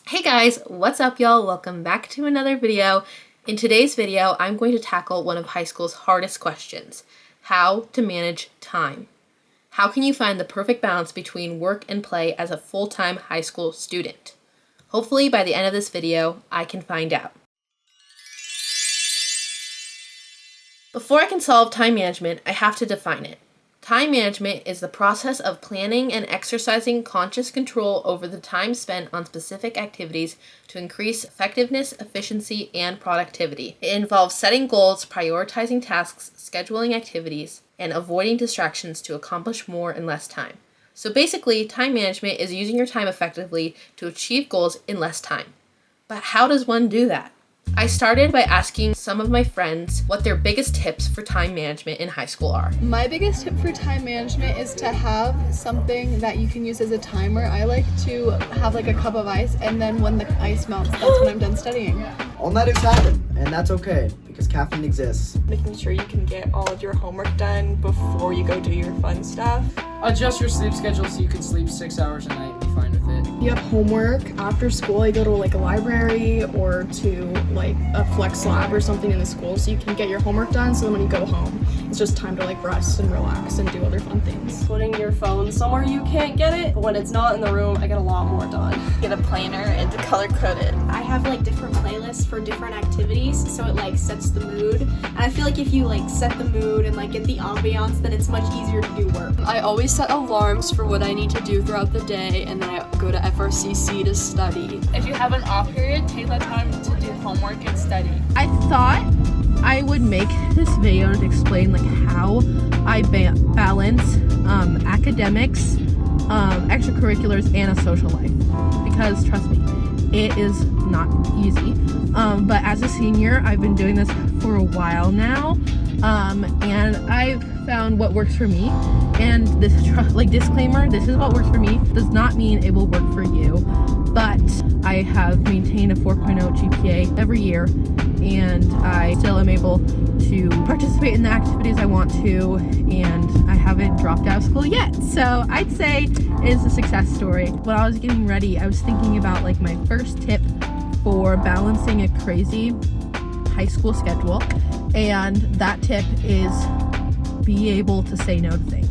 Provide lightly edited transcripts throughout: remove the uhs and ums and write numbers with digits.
Hey guys, what's up y'all? Welcome back to another video. In today's video, I'm going to tackle one of high school's hardest questions: how to manage time. How can you find the perfect balance between work and play as a full-time high school student? Hopefully by the end of this video, I can find out. Before I can solve time management, I have to define it. Time management is the process of planning and exercising conscious control over the time spent on specific activities to increase effectiveness, efficiency, and productivity. It involves setting goals, prioritizing tasks, scheduling activities, and avoiding distractions to accomplish more in less time. So basically, time management is using your time effectively to achieve goals in less time. But how does one do that? I started by asking some of my friends what their biggest tips for time management in high school are. My biggest tip for time management is to have something that you can use as a timer. I like to have like a cup of ice, and then when the ice melts, that's when I'm done studying. All nighters happen, and that's okay, because caffeine exists. Making sure you can get all of your homework done before you go do your fun stuff. Adjust your sleep schedule so you can sleep 6 hours a night and be fine with it. You have homework after school. I go to like a library or to like a flex lab or something in the school so you can get your homework done, so then when you go home, it's just time to like rest and relax and do other fun things. Putting your phone somewhere you can't get it, but when it's not in the room, I get a lot more done. Get a planner and color code it. I have like different playlists for different activities, so it like sets the mood. And I feel like if you like set the mood and like get the ambiance, then it's much easier to do work. I always set alarms for what I need to do throughout the day, and then I go to FRCC to study. If you have an off period, take that time to do homework and study. I thought I would make this video to explain like how I balance academics, extracurriculars, and a social life, because trust me, it is not easy. But as a senior, I've been doing this for a while now, and I've found what works for me. And this disclaimer, this is what works for me, does not mean it will work for you. But I have maintained a 4.0 GPA every year, and I still am able to participate in the activities I want to, and I haven't dropped out of school yet. So I'd say it is a success story. When I was getting ready, I was thinking about like my first tip for balancing a crazy high school schedule, and that tip is be able to say no to things.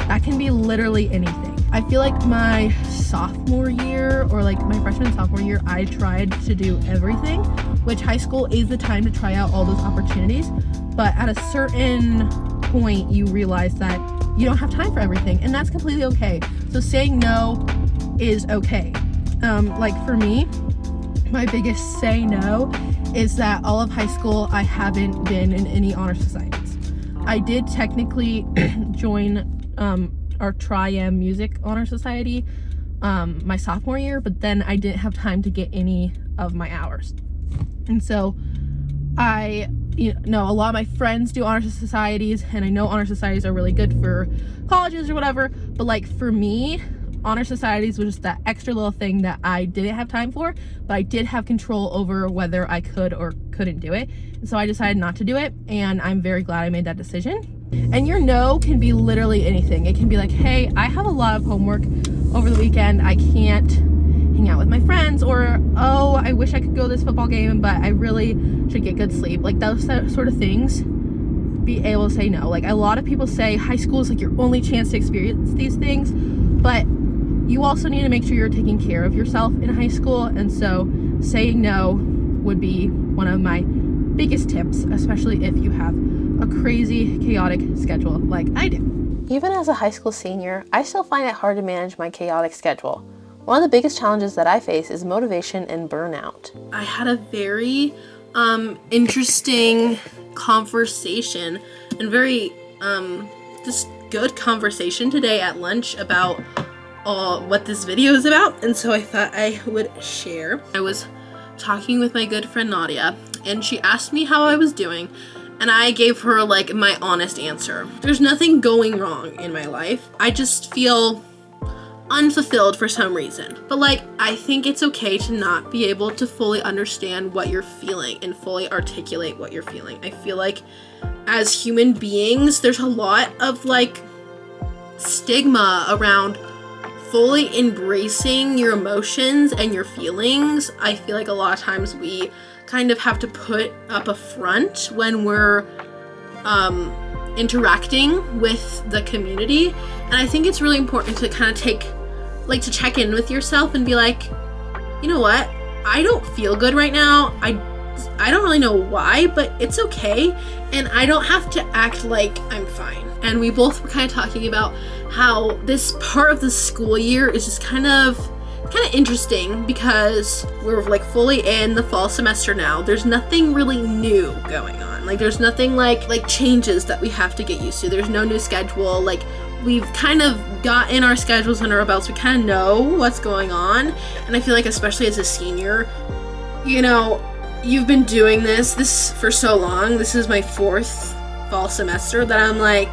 That can be literally anything. I feel like my sophomore year or like my freshman and sophomore year, I tried to do everything, which high school is the time to try out all those opportunities. But at a certain point, you realize that you don't have time for everything, and that's completely okay. So saying no is okay. Like for me, my biggest say no is that all of high school, I haven't been in any honor societies. I did technically join our Tri-M Music Honor Society my sophomore year, but then I didn't have time to get any of my hours. And so I know a lot of my friends do honor societies, and I know honor societies are really good for colleges or whatever, but like for me, honor societies was just that extra little thing that I didn't have time for, but I did have control over whether I could or couldn't do it. And so I decided not to do it, and I'm very glad I made that decision. And your no can be literally anything. It can be like, hey, I have a lot of homework over the weekend. I can't hang out with my friends, or, oh, I wish I could go to this football game, but I really should get good sleep. Like those sort of things, be able to say no. Like a lot of people say high school is like your only chance to experience these things, but you also need to make sure you're taking care of yourself in high school. And so saying no would be one of my biggest tips, especially if you have a crazy, chaotic schedule like I do. Even as a high school senior, I still find it hard to manage my chaotic schedule. One of the biggest challenges that I face is motivation and burnout. I had a very interesting conversation and very just good conversation today at lunch about what this video is about, and so I thought I would share. I was talking with my good friend Nadia, and she asked me how I was doing, and I gave her like my honest answer. There's nothing going wrong in my life. I just feel unfulfilled for some reason. But like, I think it's okay to not be able to fully understand what you're feeling and fully articulate what you're feeling. I feel like as human beings, there's a lot of like stigma around fully embracing your emotions and your feelings, I feel like a lot of times we kind of have to put up a front when we're interacting with the community. And I think it's really important to kind of to check in with yourself and be like, you know what? I don't feel good right now. I don't really know why, but it's okay. And I don't have to act like I'm fine. And we both were kind of talking about how this part of the school year is just kind of interesting because we're like fully in the fall semester now. There's nothing really new going on. Like there's nothing like changes that we have to get used to. There's no new schedule. Like we've kind of gotten our schedules under our belts. We kind of know what's going on. And I feel like especially as a senior, you know, you've been doing this for so long. This is my 4th fall semester that I'm like,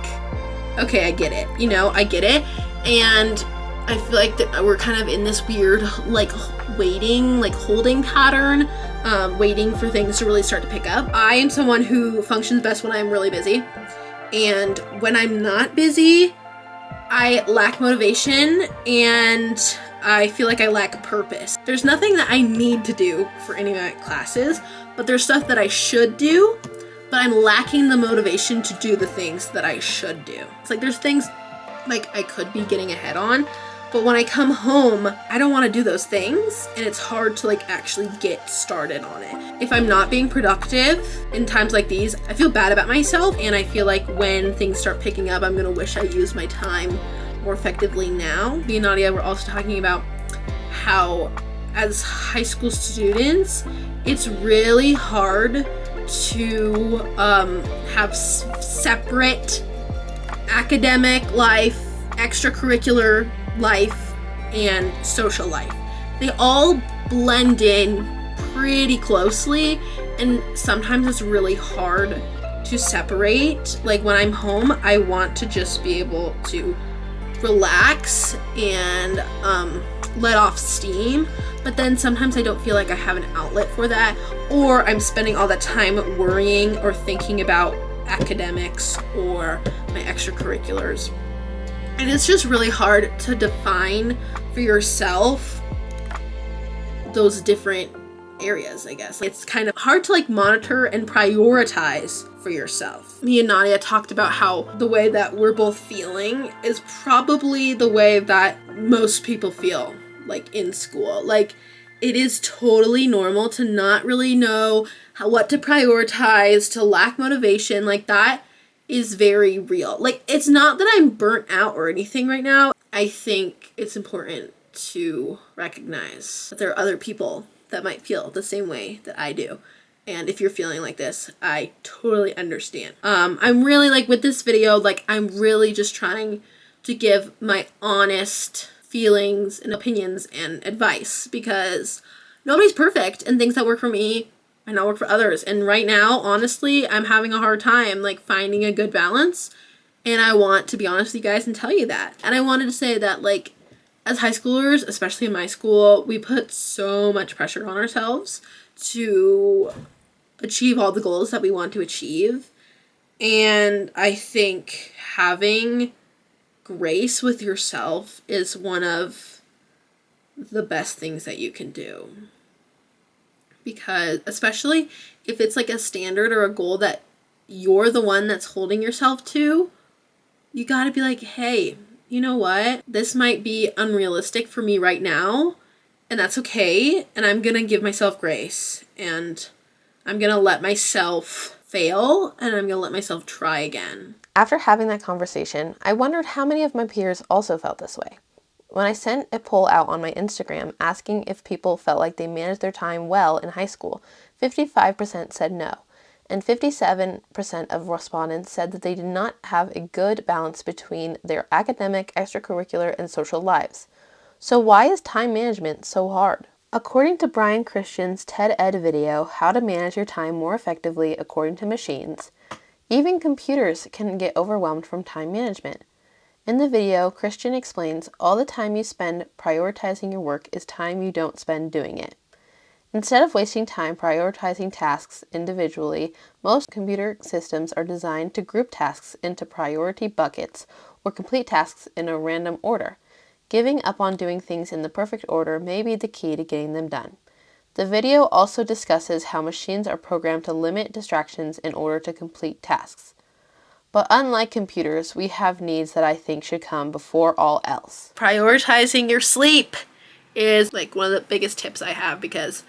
okay, I get it. You know, I get it. And I feel like that we're kind of in this weird like waiting, like holding pattern, waiting for things to really start to pick up. I am someone who functions best when I'm really busy. And when I'm not busy, I lack motivation and I feel like I lack purpose. There's nothing that I need to do for any of my classes, but there's stuff that I should do, but I'm lacking the motivation to do the things that I should do. It's like there's things like I could be getting ahead on, but when I come home, I don't want to do those things, and it's hard to like actually get started on it. If I'm not being productive in times like these, I feel bad about myself, and I feel like when things start picking up, I'm gonna wish I used my time more effectively now. Me and Nadia were also talking about how as high school students, it's really hard to have separate academic life, extracurricular life, and social life. They all blend in pretty closely, and sometimes it's really hard to separate. Like when I'm home, I want to just be able to relax and let off steam, but then sometimes I don't feel like I have an outlet for that, or I'm spending all that time worrying or thinking about academics or my extracurriculars. And it's just really hard to define for yourself those different areas, I guess. It's kind of hard to like monitor and prioritize for yourself. Me and Nadia talked about how the way that we're both feeling is probably the way that most people feel like in school. Like it is totally normal to not really know what to prioritize, to lack motivation. Like that is very real. Like it's not that I'm burnt out or anything right now. I think it's important to recognize that there are other people that might feel the same way that I do. And if you're feeling like this, I totally understand. I'm really like with this video, like I'm really just trying to give my honest feelings and opinions and advice, because nobody's perfect, and things that work for me might not work for others. And right now, honestly, I'm having a hard time like finding a good balance. And I want to be honest with you guys and tell you that. And I wanted to say that like as high schoolers, especially in my school, we put so much pressure on ourselves to achieve all the goals that we want to achieve. And I think having grace with yourself is one of the best things that you can do. Because especially if it's like a standard or a goal that you're the one that's holding yourself to, you gotta be like, hey, you know what? This might be unrealistic for me right now, and that's okay. And I'm gonna give myself grace, and I'm gonna let myself fail, and I'm gonna let myself try again. After having that conversation, I wondered how many of my peers also felt this way. When I sent a poll out on my Instagram asking if people felt like they managed their time well in high school, 55% said no, and 57% of respondents said that they did not have a good balance between their academic, extracurricular, and social lives. So why is time management so hard? According to Brian Christian's TED Ed video, How to Manage Your Time More Effectively According to Machines, even computers can get overwhelmed from time management. In the video, Christian explains all the time you spend prioritizing your work is time you don't spend doing it. Instead of wasting time prioritizing tasks individually, most computer systems are designed to group tasks into priority buckets or complete tasks in a random order. Giving up on doing things in the perfect order may be the key to getting them done. The video also discusses how machines are programmed to limit distractions in order to complete tasks. But unlike computers, we have needs that I think should come before all else. Prioritizing your sleep is like one of the biggest tips I have, because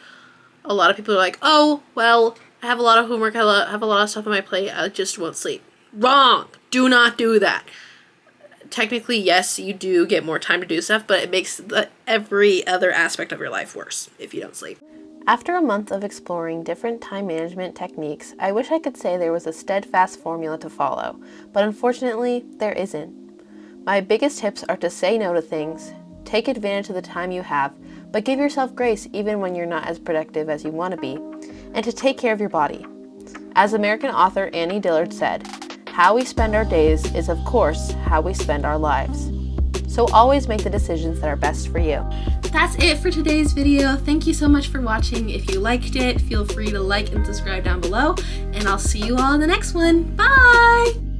a lot of people are like, oh, well, I have a lot of homework, I have a lot of stuff on my plate, I just won't sleep. Wrong! Do not do that. Technically, yes, you do get more time to do stuff, but it makes every other aspect of your life worse if you don't sleep. After a month of exploring different time management techniques, I wish I could say there was a steadfast formula to follow, but unfortunately, there isn't. My biggest tips are to say no to things, take advantage of the time you have, but give yourself grace even when you're not as productive as you want to be, and to take care of your body. As American author Annie Dillard said, how we spend our days is, of course, how we spend our lives. So always make the decisions that are best for you. That's it for today's video. Thank you so much for watching. If you liked it, feel free to like and subscribe down below, and I'll see you all in the next one. Bye!